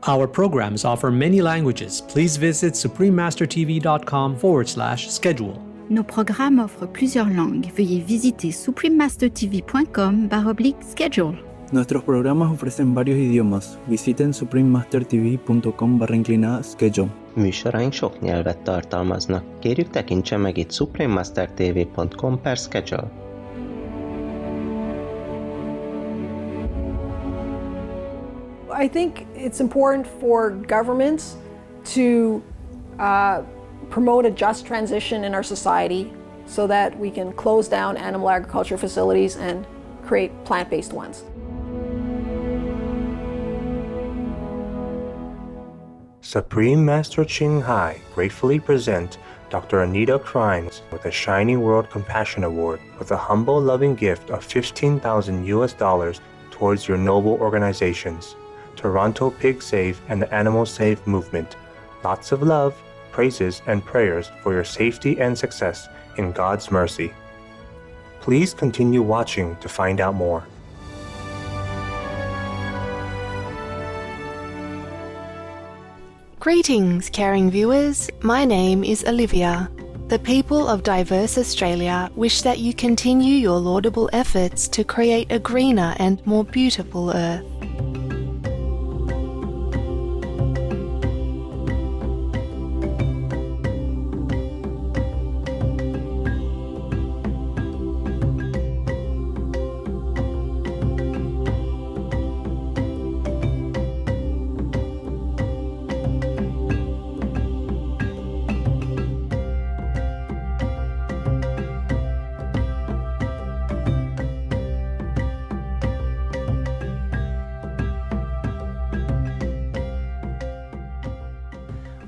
Our programs offer many languages. Please visit suprememastertv.com/schedule. Nos programmes offrent plusieurs langues. Veuillez visiter suprememastertv.com/schedule. Nuestros programas ofrecen varios idiomas. Visiten suprememastertv.com/schedule. Műsoraink sok nyelvet tartalmaznak. Kérjük, tekintse meg itt suprememastertv.com/schedule. I think it's important for governments to promote a just transition in our society so that we can close down animal agriculture facilities and create plant-based ones. Supreme Master Ching Hai gratefully present Dr. Anita Krajnc with a Shining World Compassion Award with a humble, loving gift of $15,000 towards your noble organizations, Toronto Pig Save and the Animal Save Movement. Lots of love, praises, and prayers for your safety and success in God's mercy. Please continue watching to find out more. Greetings, caring viewers. My name is Olivia. The people of diverse Australia wish that you continue your laudable efforts to create a greener and more beautiful earth.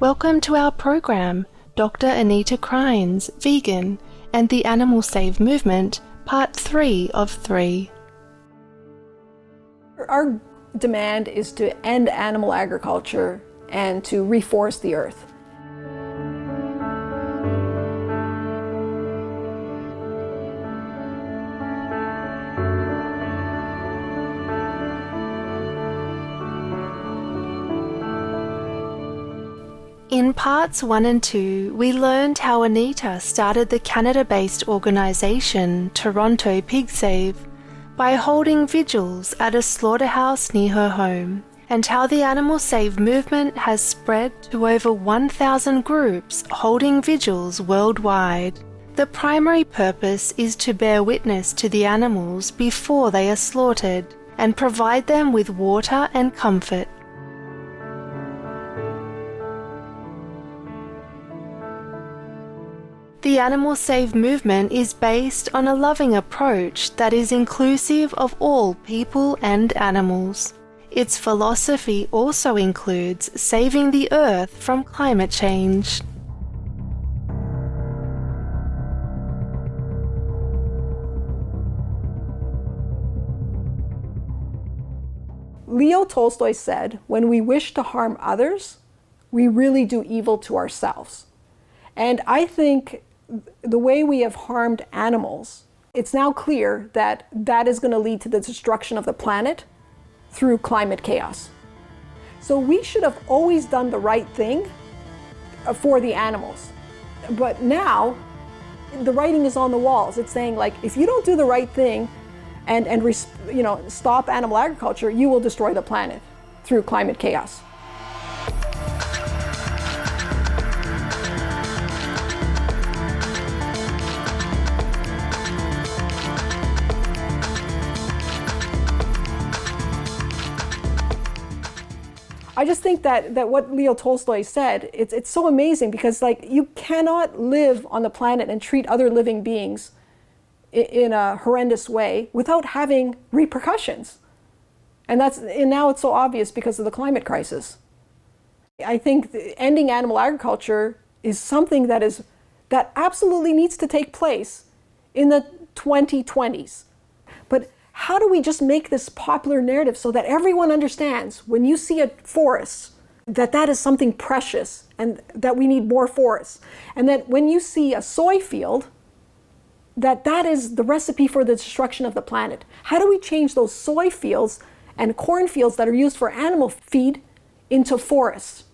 Welcome to our program, Dr. Anita Krajnc, Vegan, and the Animal Save Movement, Part 3 of 3. Our demand is to end animal agriculture and to reforest the earth. In parts 1 and 2, we learned how Anita started the Canada-based organisation Toronto Pig Save by holding vigils at a slaughterhouse near her home, and how the Animal Save movement has spread to over 1,000 groups holding vigils worldwide. The primary purpose is to bear witness to the animals before they are slaughtered and provide them with water and comfort. The Animal Save movement is based on a loving approach that is inclusive of all people and animals. Its philosophy also includes saving the earth from climate change. Leo Tolstoy said, "When we wish to harm others, we really do evil to ourselves." And I think the way we have harmed animals, it's now clear that that is going to lead to the destruction of the planet through climate chaos. So we should have always done the right thing for the animals. But now the writing is on the walls. It's saying, like, if you don't do the right thing and stop animal agriculture, you will destroy the planet through climate chaos. I just think that what Leo Tolstoy said, it's so amazing, because like, you cannot live on the planet and treat other living beings in a horrendous way without having repercussions. And now it's so obvious because of the climate crisis. I think ending animal agriculture is something that absolutely needs to take place in the 2020s. But how do we just make this popular narrative so that everyone understands, when you see a forest, that is something precious and that we need more forests? And that when you see a soy field, that is the recipe for the destruction of the planet. How do we change those soy fields and cornfields that are used for animal feed into forests.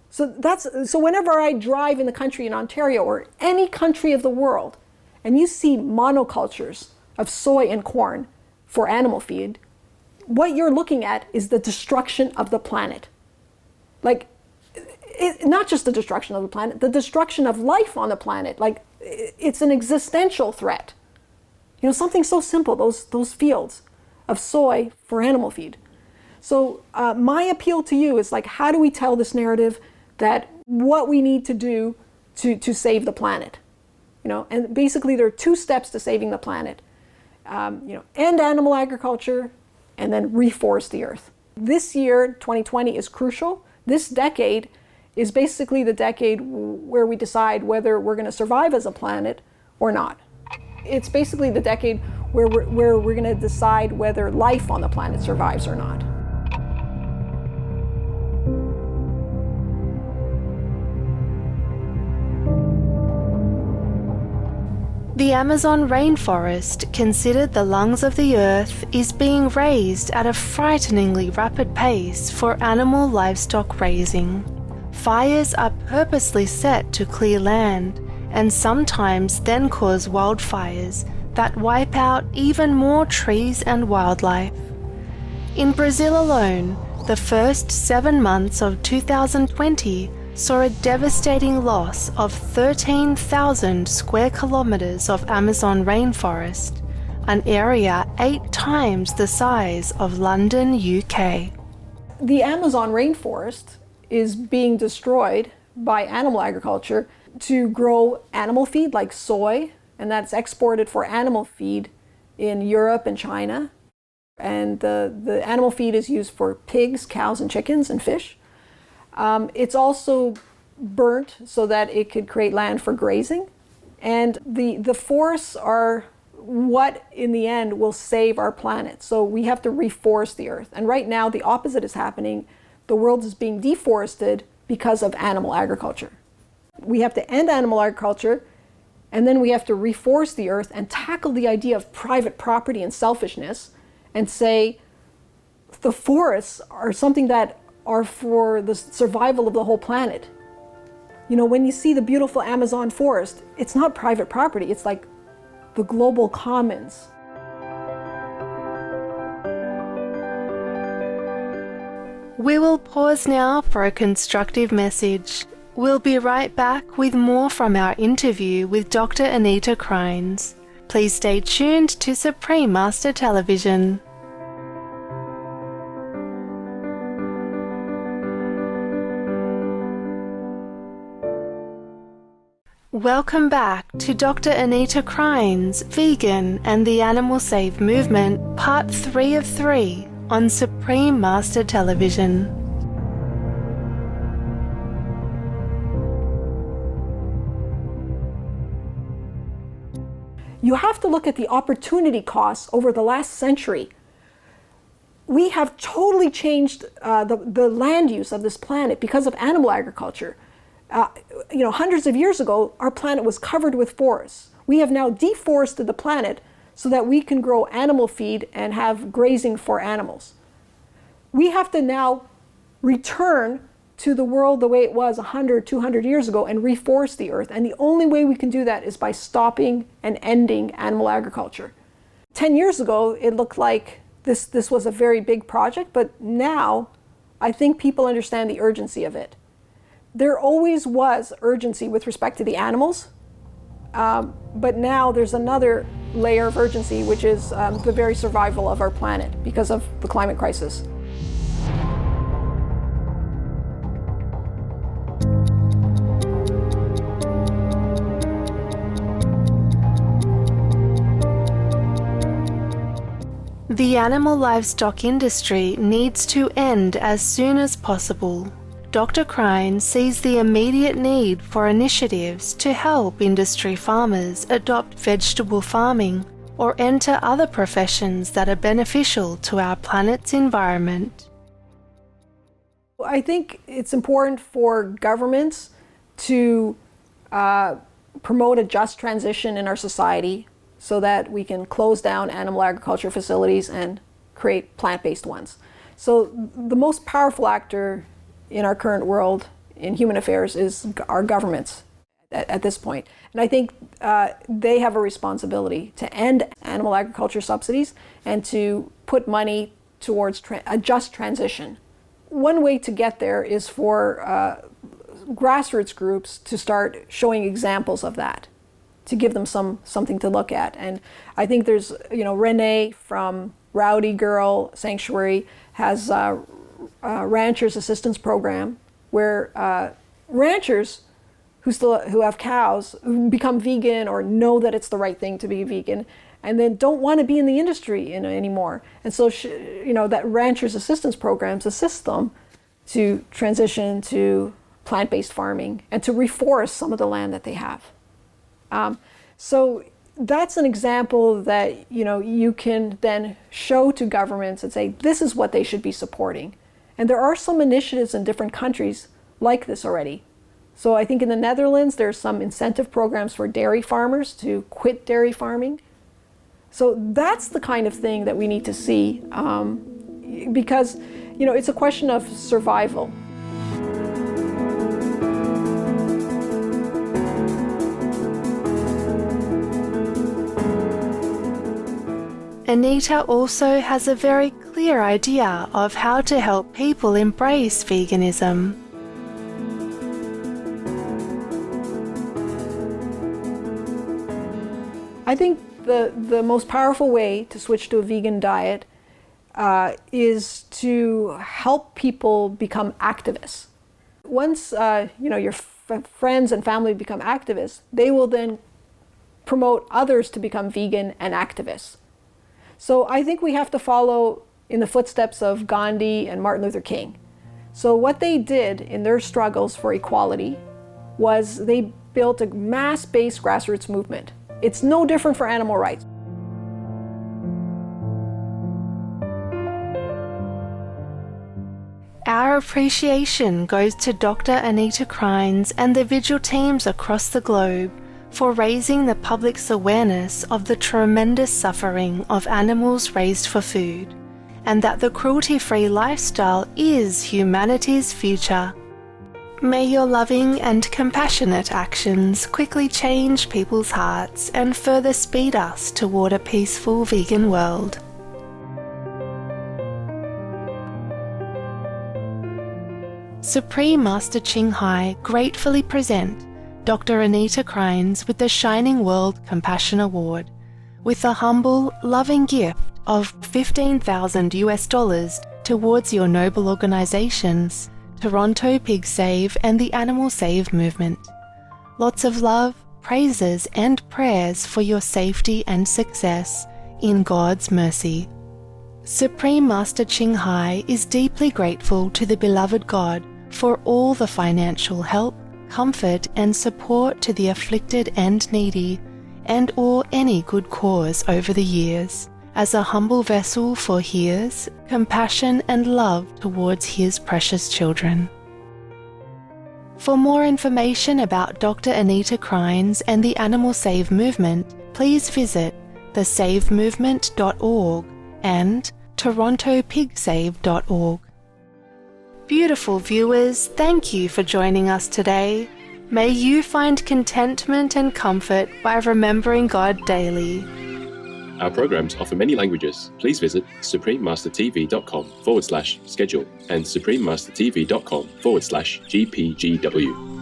So whenever I drive in the country in Ontario or any country of the world, and you see monocultures of soy and corn for animal feed, what you're looking at is the destruction of the planet. Like, not just the destruction of the planet, the destruction of life on the planet. Like, it's an existential threat. You know, something so simple, those fields of soy for animal feed. So my appeal to you is like, how do we tell this narrative that what we need to do to save the planet? You know, and basically there are two steps to saving the planet. End animal agriculture and then reforest the earth. This year, 2020, is crucial. This decade is basically the decade where we decide whether we're going to survive as a planet or not. It's basically the decade where we're going to decide whether life on the planet survives or not. The Amazon rainforest, considered the lungs of the earth, is being razed at a frighteningly rapid pace for animal livestock raising. Fires are purposely set to clear land, and sometimes then cause wildfires that wipe out even more trees and wildlife. In Brazil alone, the first 7 months of 2020 saw a devastating loss of 13,000 square kilometers of Amazon rainforest, an area 8 times the size of London, UK. The Amazon rainforest is being destroyed by animal agriculture to grow animal feed like soy, and that's exported for animal feed in Europe and China. And the animal feed is used for pigs, cows, and chickens and fish. It's also burnt so that it could create land for grazing. And the forests are what, in the end, will save our planet. So we have to reforest the earth. And right now, the opposite is happening. The world is being deforested because of animal agriculture. We have to end animal agriculture, and then we have to reforest the earth and tackle the idea of private property and selfishness and say the forests are something that are for the survival of the whole planet. You know, when you see the beautiful Amazon forest, it's not private property, it's like the global commons. We will pause now for a constructive message. We'll be right back with more from our interview with Dr. Anita Krajnc. Please stay tuned to Supreme Master Television. Welcome back to Dr. Anita Krajnc, Vegan and the Animal Save Movement, Part 3 of 3 on Supreme Master Television. You have to look at the opportunity costs over the last century. We have totally changed the land use of this planet because of animal agriculture. Hundreds of years ago, our planet was covered with forests. We have now deforested the planet so that we can grow animal feed and have grazing for animals. We have to now return to the world the way it was 100, 200 years ago and reforest the earth. And the only way we can do that is by stopping and ending animal agriculture. 10 years ago, it looked like this was a very big project, but now I think people understand the urgency of it. There always was urgency with respect to the animals, but now there's another layer of urgency, which is the very survival of our planet because of the climate crisis. The animal livestock industry needs to end as soon as possible. Dr. Krajnc sees the immediate need for initiatives to help industry farmers adopt vegetable farming or enter other professions that are beneficial to our planet's environment. I think it's important for governments to promote a just transition in our society so that we can close down animal agriculture facilities and create plant-based ones. So the most powerful actor in our current world in human affairs is our governments at this point. And I think they have a responsibility to end animal agriculture subsidies and to put money towards a just transition. One way to get there is for grassroots groups to start showing examples of that, to give them something to look at. And I think there's, Renee from Rowdy Girl Sanctuary has a ranchers assistance program where ranchers who have cows who become vegan or know that it's the right thing to be vegan and then don't want to be in the industry anymore. And so, that ranchers assistance programs assist them to transition to plant-based farming and to reforest some of the land that they have. So that's an example that, you can then show to governments and say, this is what they should be supporting. And there are some initiatives in different countries like this already. So I think in the Netherlands, there's some incentive programs for dairy farmers to quit dairy farming. So that's the kind of thing that we need to see because, it's a question of survival. Anita also has a very clear idea of how to help people embrace veganism. I think the most powerful way to switch to a vegan diet is to help people become activists. Once your friends and family become activists, they will then promote others to become vegan and activists. So I think we have to follow in the footsteps of Gandhi and Martin Luther King. So what they did in their struggles for equality was they built a mass-based grassroots movement. It's no different for animal rights. Our appreciation goes to Dr. Anita Krajnc and the vigil teams across the globe for raising the public's awareness of the tremendous suffering of animals raised for food, and that the cruelty-free lifestyle is humanity's future. May your loving and compassionate actions quickly change people's hearts and further speed us toward a peaceful vegan world. Supreme Master Ching Hai gratefully present Dr. Anita Krajnc with the Shining World Compassion Award, with a humble, loving gift of $15,000 towards your noble organizations, Toronto Pig Save and the Animal Save movement. Lots of love, praises and prayers for your safety and success in God's mercy. Supreme Master Ching Hai is deeply grateful to the beloved God for all the financial help, comfort and support to the afflicted and needy, and or any good cause over the years, as a humble vessel for His compassion and love towards His precious children. For more information about Dr. Anita Krajnc and the Animal Save movement, please visit thesavemovement.org and torontopigSave.org. Beautiful viewers, thank you for joining us today. May you find contentment and comfort by remembering God daily. Our programs offer many languages. Please visit suprememastertv.com/schedule and suprememastertv.com/GPGW.